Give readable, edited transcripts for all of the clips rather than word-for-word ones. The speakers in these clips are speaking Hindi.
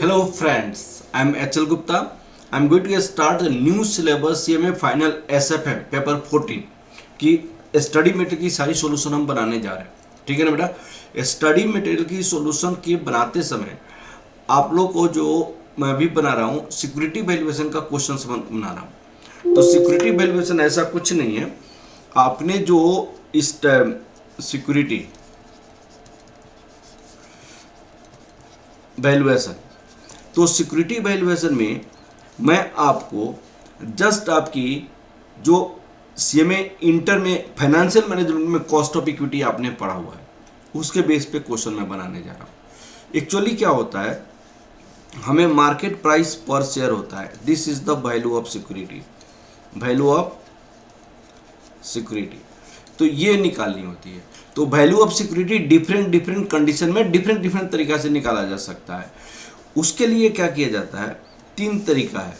Hello friends, I am HL Gupta. I am going to start a new syllabus CMA final SFM paper 14 की स्टडी मटेरियल की सारी सॉल्यूशन हम बनाने जा रहे हैं। ठीक है ना बेटा। स्टडी मटेरियल की सॉल्यूशन की बनाते समय आप लोग को जो मैं भी बना रहा हूँ सिक्योरिटी वैल्यूएशन का क्वेश्चन बना रहा हूँ। तो सिक्योरिटी वैल्यूएशन ऐसा कुछ नहीं है, आपने जो इस सिक्योरिटी वैल्यूएशन, तो सिक्योरिटी वैल्यूएशन में मैं आपको जस्ट आपकी जो सीएमए इंटर में फाइनेंशियल मैनेजमेंट में कॉस्ट ऑफ इक्विटी आपने पढ़ा हुआ है उसके बेस पे क्वेश्चन मैं बनाने जा रहा हूँ। एक्चुअली क्या होता है, हमें मार्केट प्राइस पर शेयर होता है, this is the value of security, value of security, तो ये निकालनी होती है। तो value of security different different condition में डिफरेंट तरीका से निकाला जा सकता है। उसके लिए क्या किया जाता है, तीन तरीका है।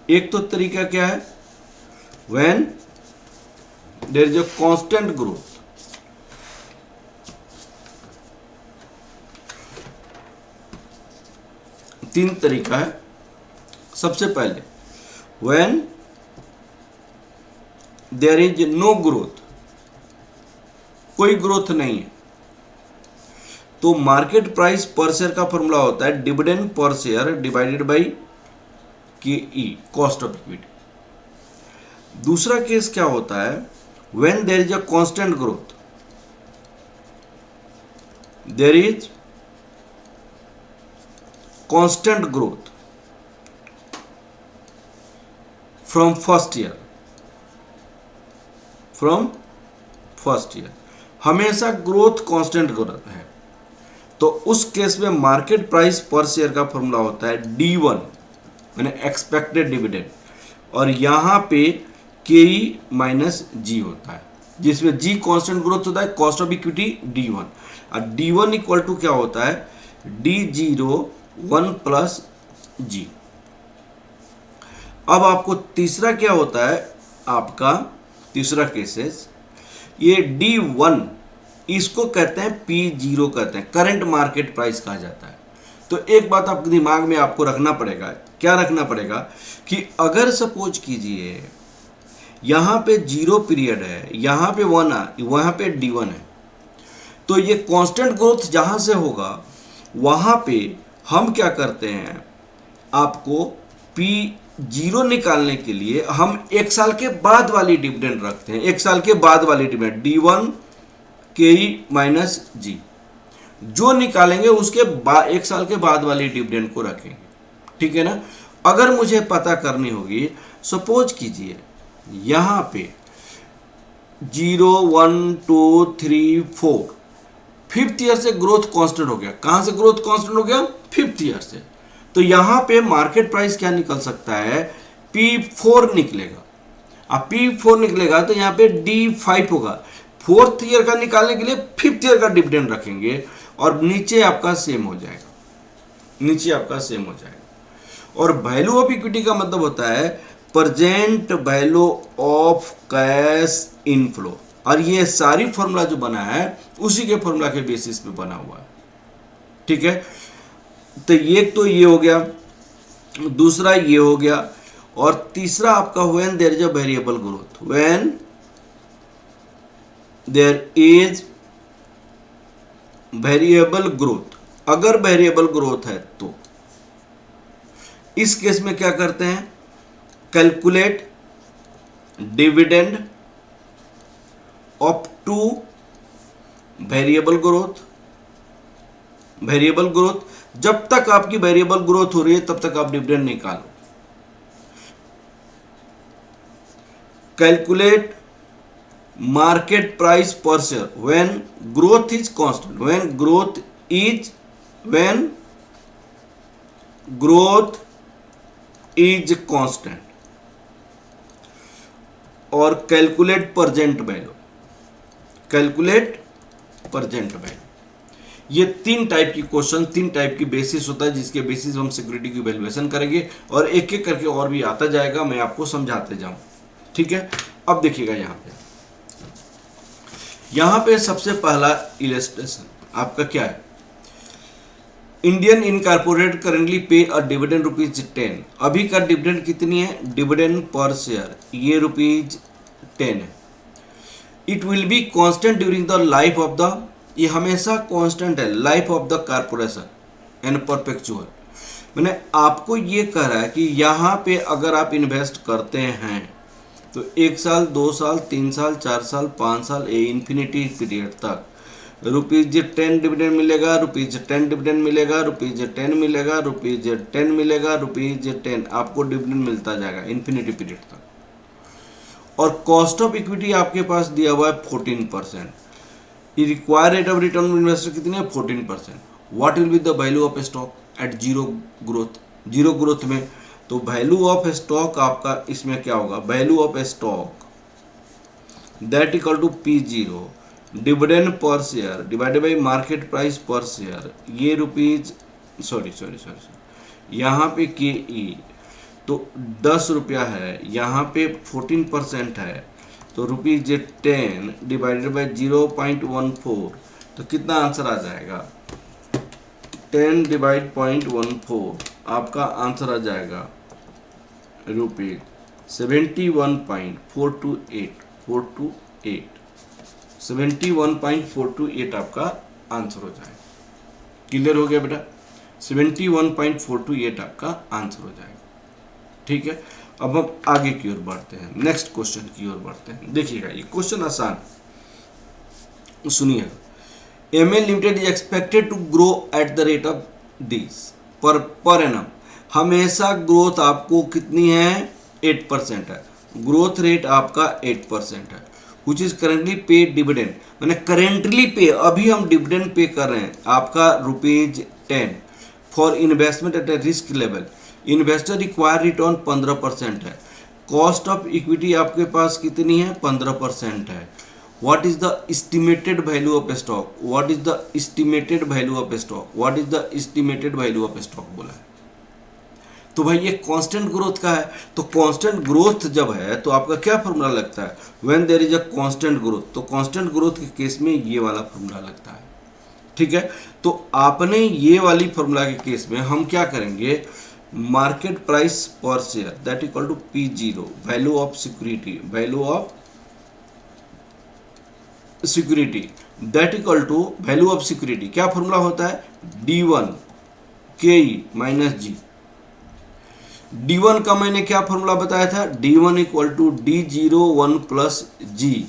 एक तो तरीका क्या है, when there is a constant growth, तीन तरीका है। सबसे पहले when there is no growth, कोई ग्रोथ नहीं है, तो मार्केट प्राइस पर शेयर का फॉर्मूला होता है dividend per share divided by K E, cost of equity. दूसरा केस क्या होता है, when there is a constant growth, there is constant growth from first year, from first year, हमेशा ग्रोथ कांस्टेंट ग्रोथ है, तो उस केस में मार्केट प्राइस पर शेयर का फॉर्मूला होता है D1 यानी एक्सपेक्टेड डिविडेंड, और यहाँ पे KE माइनस G होता है, जिसमें G कांस्टेंट ग्रोथ होता है, कॉस्ट ऑफ इक्विटी D1, और D1 इक्वल टू क्या होता है D01 प्लस G। अब आपको तीसरा क्या होता है, आपका तीसरा केसेस, ये D1 इसको कहते हैं P0 कहते हैं, करंट मार्केट प्राइस कहा जाता है। तो एक बात आपके दिमाग में आपको रखना पड़ेगा, क्या रखना पड़ेगा कि अगर सपोज कीजिए यहाँ पे 0 पीरियड है, यहाँ पे 1 है, वहाँ पे D1 है, तो ये कांस्टेंट ग्रोथ जहाँ से होगा वहाँ पे हम क्या करते हैं, आपको P0 निकालने के लिए हम एक साल के बाद वाली डिविडेंड रखते हैं, एक साल के बाद वाली dividend D1 KE minus G, जो निकालेंगे उसके बाद एक साल के बाद वाली डिविडेंड को रखेंगे। ठीक है ना। अगर मुझे पता करनी होगी, सपोज कीजिए यहां पे 0 1 2 3 4 फिफ्थ ईयर से ग्रोथ कांस्टेंट हो गया। कहां से ग्रोथ कांस्टेंट हो गया, फिफ्थ ईयर से, तो यहां पे मार्केट प्राइस क्या निकल सकता है, P4 निकलेगा। अब P4 निकलेगा तो यहाँ पे D5 होगा। फोर्थ ईयर का निकालने के लिए फिफ्थ ईयर का डिविडेंड रखेंगे और नीचे आपका सेम हो जाएगा, नीचे आपका सेम हो जाएगा। और वैल्यू ऑफ इक्विटी का मतलब होता है present value of cash inflow, और ये सारी फॉर्मूला जो बना है उसी के फॉर्मूला के बेसिस पे बना हुआ है। ठीक है, तो ये हो गया, दूसरा ये हो गया, और तीसरा आपका when there is a variable growth, when there is variable growth, अगर वेरिएबल ग्रोथ है तो इस केस में क्या करते हैं, calculate dividend up to variable growth. Variable growth, जब तक आपकी वेरिएबल ग्रोथ हो रही है तब तक आप डिविडेंड निकालो। Calculate market price per share when growth is constant, when growth is constant, और calculate present value, calculate present value. ये तीन टाइप की क्वेश्चन, तीन टाइप की बेसिस होता है जिसके बेसिस हम सिक्योरिटी की वैल्यूएशन करेंगे, और एक एक करके और भी आता जाएगा, मैं आपको समझाते जाऊं। ठीक है, अब देखिएगा यहाँ पे सबसे पहला इलस्ट्रेशन आपका क्या है, इंडियन इनकॉर्पोरेट करेंटली पे अ डिविडेंड ₹10। अभी का डिविडेंड कितनी है, डिविडेंड पर शेयर ये ₹10 है। It will be constant during the life of the, ये हमेशा कांस्टेंट है, life of the corporation and perpetual. मैंने आपको ये कह रहा है कि यहाँ पे अगर आप इन्वेस्ट करते हैं तो 1 साल 2 साल 3 साल 4 साल 5 साल इन्फिनिटी पीरियड तक ₹10 डिविडेंड मिलेगा, ₹10 डिविडेंड मिलेगा, ₹10 मिलेगा, ₹10 मिलेगा, ₹10 आपको डिविडेंड मिलता जाएगा इन्फिनिटी पीरियड तक। और कॉस्ट ऑफ इक्विटी आपके पास दिया हुआ है 14%। Required rate of return investor कितनी है, 14%। What will be the value of stock at zero growth, zero growth में? तो वैल्यू ऑफ स्टॉक आपका इसमें क्या होगा, value of stock that equal to P0 dividend per share divided by market price per share, ये यहाँ पे KE तो ₹10 है, यहाँ पे 14% है तो ₹10 डिवाइडेड बाई 0.14, तो कितना आंसर आ जाएगा, 10 डिवाइड 0.14 आपका आंसर आ जाएगा ₹71.428 71.428 आपका आंसर हो जाएगा। क्लियर हो गया बेटा, 71.428 आपका आंसर हो जाएगा। ठीक है, अब हम आगे की ओर बढ़ते हैं, नेक्स्ट क्वेश्चन की ओर बढ़ते हैं। देखिएगा ये क्वेश्चन आसान, सुनिएगा। ML limited is expected to grow at the rate of this per annum, हमेशा ग्रोथ आपको कितनी है, 8% है, ग्रोथ रेट आपका 8% है। विच इज करेंटली पे डिविडेंड, मैंने करेंटली पे, अभी हम डिविडेंड पे कर रहे हैं आपका ₹10 for investment at A risk level. Investor require return 15% है। कॉस्ट ऑफ इक्विटी आपके पास कितनी है, 15% है। What is the estimated value of stock, what is the estimated value of stock, what is the estimated value of stock बोला है। तो भाई ये कांस्टेंट ग्रोथ का है, तो कांस्टेंट ग्रोथ जब है तो आपका क्या फॉर्मूला लगता है, when there is a constant growth, तो कांस्टेंट ग्रोथ के केस में ये वाला फॉर्मूला लगता है। ठीक है, तो आपने ये वाली फॉर्मूला के केस में हम क्या करेंगे, market price per share that equal to P0 value of security, value of security that equal to value of security, क्या फॉर्मूला होता है, D1 KE minus G। D1 का मैंने क्या फॉर्मूला बताया था, D1 equal to D01 plus G।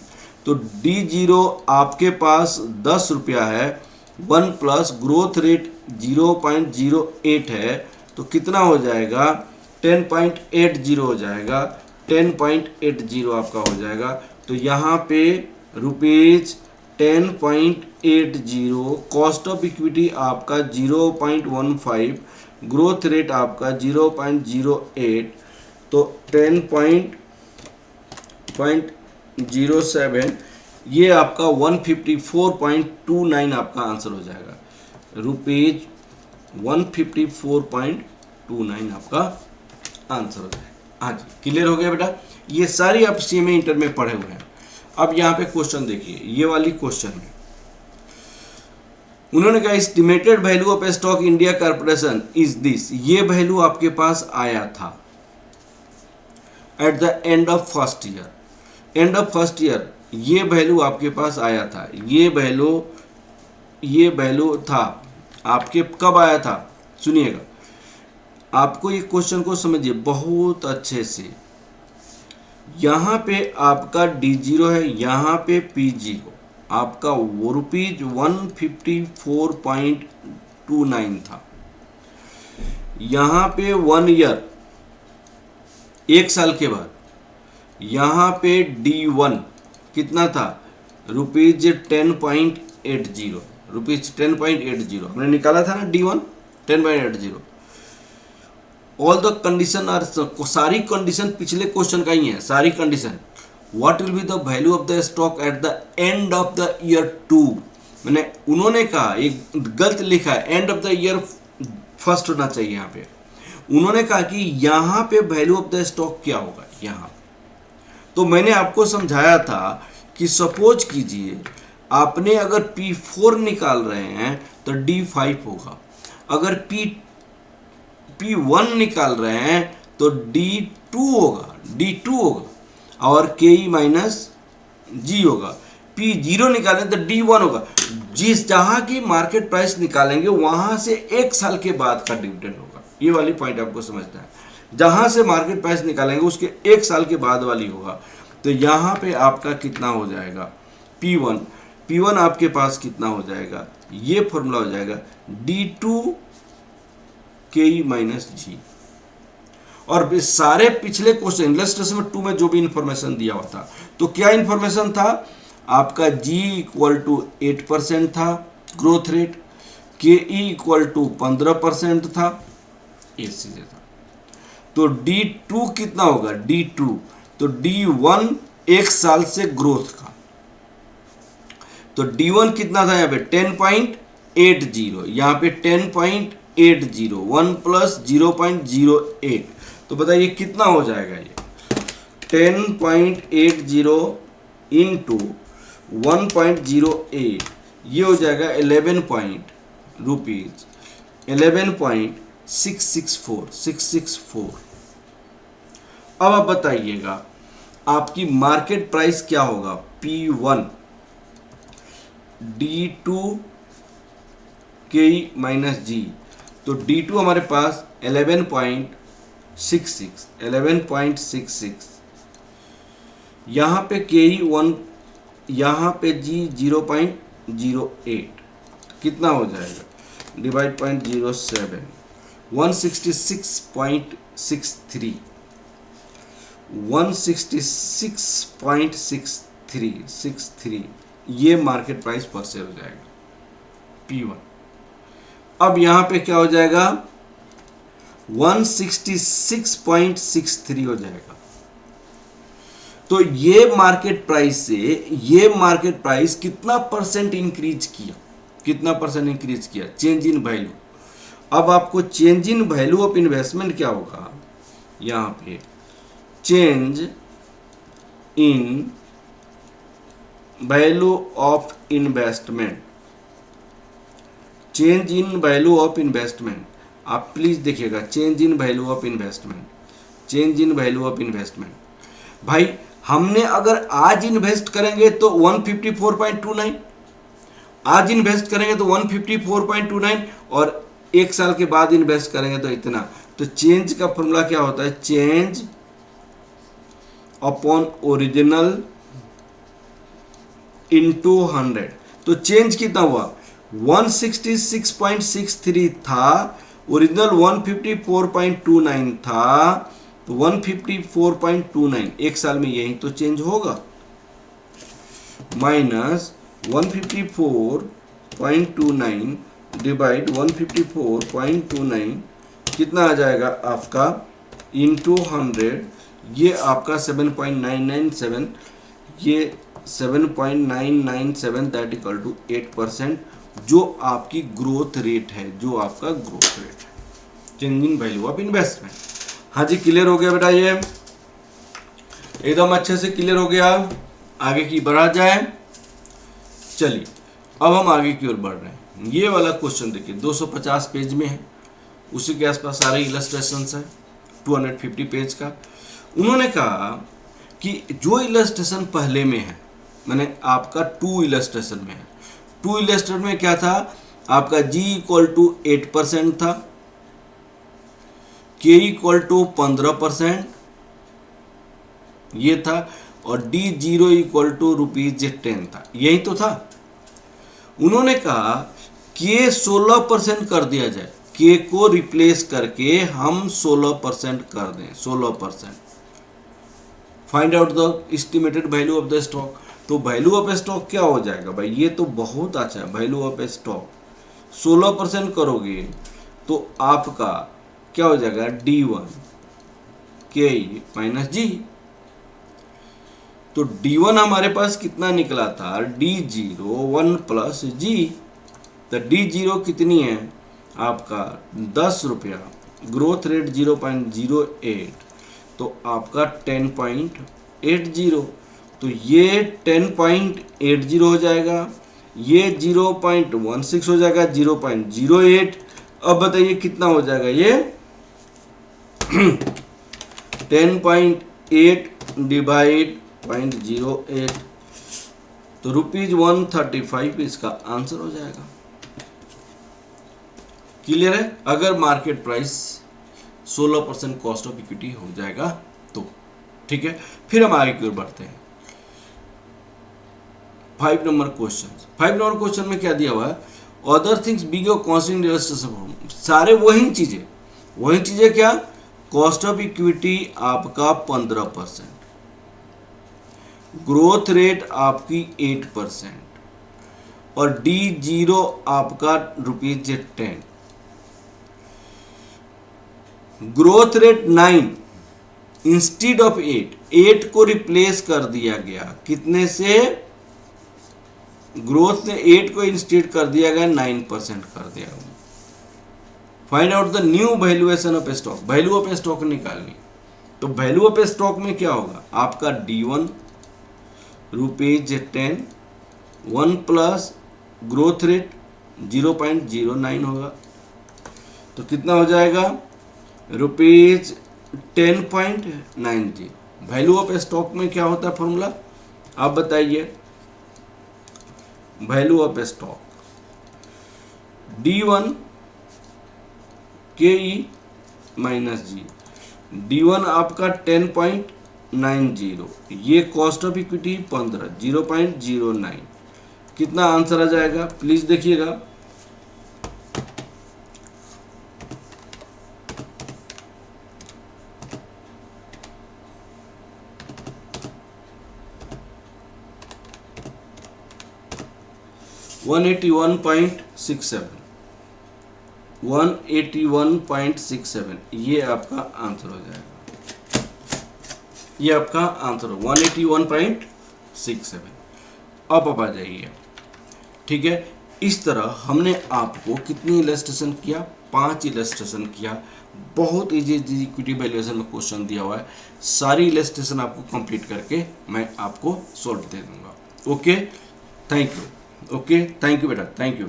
तो D0 आपके पास ₹10 है, 1 प्लस ग्रोथ रेट 0.08 है, तो कितना हो जाएगा, 10.80 हो जाएगा, 10.80 आपका हो जाएगा। तो यहाँ पे ₹10.80, कॉस्ट ऑफ इक्विटी आपका 0.15, ग्रोथ रेट आपका 0.08, तो 10.07, ये आपका 154.29 आपका आंसर हो जाएगा, ₹154.29 आपका आंसर हो जाएगा। हाँ जी, क्लियर हो गया बेटा, ये सारी आप CMA इंटर में पढ़े हुए हैं। अब यहाँ पे क्वेश्चन देखिए, ये वाली क्वेश्चन में उन्होंने कहा estimated value of stock India corporation is this, ये वैल्यू आपके पास आया था eight the end of first year, end of first year ये वैल्यू आपके पास आया था, ये वैल्यू था आपके, कब आया था, सुनिएगा, आपको ये क्वेश्चन को समझिए बहुत अच्छे से। यहाँ पे आपका D0 है, यहाँ पे P0, आपका वो ₹154.29 था। यहाँ पे 1 ईयर, 1 साल के बाद यहाँ पे D1 कितना था, ₹10.80, ₹10.80 हमने निकाला था ना, D1 10.80। All the condition are, सारी कंडीशन पिछले क्वेश्चन का ही है, सारी condition. What will be the value of the stock at the end of the year 2, मैंने उन्होंने कहा, एक गलत लिखा है, end of the year first होना चाहिए यहाँ पे। उन्होंने कहा कि यहाँ पे वैल्यू ऑफ द स्टॉक क्या होगा यहाँ, तो मैंने आपको समझाया था कि सपोज कीजिए आपने अगर P4 निकाल रहे हैं तो D5 होगा, अगर P1 निकाल रहे हैं तो D2 होगा और KE माइनस G होगा। P0 निकालें तो D1 होगा। जिस जहां की मार्केट प्राइस निकालेंगे वहां से 1 साल के बाद का डिविडेंड होगा। ये वाली पॉइंट आपको समझना है। जहां से मार्केट प्राइस निकालेंगे उसके 1 साल के बाद वाली होगा। तो यहाँ पे आपका कितना हो जाएगा P1 आपके पास कितना हो जाएगा, ये फॉर्मूला हो जाएगा D2 KE माइनस G। और सारे पिछले क्वेश्चन इलस्ट्रेशन 2 में जो भी इंफॉर्मेशन दिया हुआ था, तो क्या इंफॉर्मेशन था आपका, G इक्वल टू 8% था growth rate, KE equal to 15% था, ये चीजें था। तो D2 कितना होगा, D2 तो D1 1 साल से ग्रोथ का, तो D1 कितना था यहाँ पे 10.80, यहाँ पे 10.80, 1 प्लस 0.08, तो बताइए कितना हो जाएगा ये 10.80 इंटू 1.08, ये हो जाएगा 11.664। अब आप बताइएगा आपकी मार्केट प्राइस क्या होगा P1 D2 KE minus G, तो D2 हमारे पास 11.66, यहाँ पे KE 1, यहाँ पे G 0.08, कितना हो जाएगा डिवाइड 0.07, 166.63 ये मार्केट प्राइस पर शेयर हो जाएगा P1। अब यहाँ पे क्या हो जाएगा 166.63 हो जाएगा। तो ये मार्केट प्राइस से ये मार्केट प्राइस कितना परसेंट इंक्रीज किया, चेंज इन वैल्यू। अब आपको change in value of investment क्या होगा, यहाँ पे change in value of investment, change in value of investment, आप प्लीज देखिएगा change in value of investment, भाई हमने अगर आज इन्वेस्ट करेंगे तो 154.29, आज इन्वेस्ट करेंगे तो 154.29 और 1 साल के बाद इन्वेस्ट करेंगे तो इतना। तो चेंज का फॉर्मूला क्या होता है, चेंज अपॉन ओरिजिनल इनटू 100। तो चेंज कितना हुआ 166.63 था, ओरिजिनल 154.29 था, तो 154.29 1 साल में यही तो चेंज होगा, माइनस 154.29 डिवाइड 154.29 कितना आ जाएगा आपका इंटू 100, ये आपका 7.997, ये 7.997 दैट इक्वल टू 8%, जो आपकी ग्रोथ रेट है, change in value of investment. हाँ जी, क्लियर हो गया बेटा, ये एकदम अच्छे से क्लियर हो गया। आगे की बढ़ा जाए, चलिए अब हम आगे की ओर बढ़ रहे हैं। ये वाला क्वेश्चन देखिए 250 पेज में है, उसी के आसपास सारे इलस्ट्रेशंस है 250 पेज का। उन्होंने कहा कि जो इलस्ट्रेशन पहले में है, मैंने आपका 2 इलस्ट्रेशन में है, 2 इलस्ट्रेशन में क्या था आपका G इक्वल टू 8% था, K इक्वल टू 15% ये था, और D0 इक्वल टू ₹10 था, यही तो था। उन्होंने कहा K 16% कर दिया जाए, K को रिप्लेस करके हम 16% कर दें, 16%। Find out the estimated value of the stock. तो वैल्यू ऑफ स्टॉक क्या हो जाएगा भाई, ये तो बहुत अच्छा है। वैल्यू ऑफ स्टॉक 16% करोगे तो आपका क्या हो जाएगा D1 KE माइनस G। तो D1 हमारे पास कितना निकला था, D0 1 प्लस G। तो D0 कितनी है आपका 10 रुपया, ग्रोथ रेट 0.08, तो आपका 10.80, तो ये 10.80 हो जाएगा, ये 0.16 हो जाएगा, 0.08, अब बताइए कितना हो जाएगा ये 10.8 डिवाइड 0.08, तो ₹135 इसका आंसर हो जाएगा। क्लियर है? अगर market price 16% cost of equity हो जाएगा तो। ठीक है, फिर हम आगे की ओर बढ़ते हैं। 5 नंबर क्वेश्चन में क्या दिया हुआ है? अदर थिंग्स बिग और कॉन्स्टेंट इलस्ट्रेशन, सारे वही चीजें क्या? कॉस्ट ऑफ इक्विटी आपका 15%, ग्रोथ रेट आपकी 8% और D0 आपका ₹10, ग्रोथ रेट 9 इंस्टीड ऑफ 8 को रिप्लेस कर दिया गया कितने से? ग्रोथ ने 8 को इंस्टीड कर दिया गया 9% कर दिया गया। Find out the new valuation of stock, value of stock निकालनी। तो वैल्यू ऑफ स्टॉक में क्या होगा? आपका D1 ₹10, 1 प्लस ग्रोथ रेट 0.09 होगा, तो कितना हो जाएगा? ₹10.90। वैल्यू ऑफ स्टॉक में क्या होता है फॉर्मूला? आप बताइए। Value of stock D1 KE minus G, D1 आपका 10.90, ये कॉस्ट ऑफ इक्विटी 15, 0.09, कितना आंसर आ जाएगा? प्लीज देखिएगा। $181.67, ये आपका आंसर हो जाएगा। ये आपका आंसर हो 181.67। अब आ जाइए। ठीक है, इस तरह हमने आपको कितनी इलस्ट्रेशन किया? 5 इलस्ट्रेशन किया। बहुत इजी इक्विटी वैल्यूएशन में क्वेश्चन दिया हुआ है, सारी इलस्ट्रेशन आपको कंप्लीट करके मैं आपको सॉल्व दे दूंगा। Okay, thank you. Okay, thank you बेटा, थैंक यू।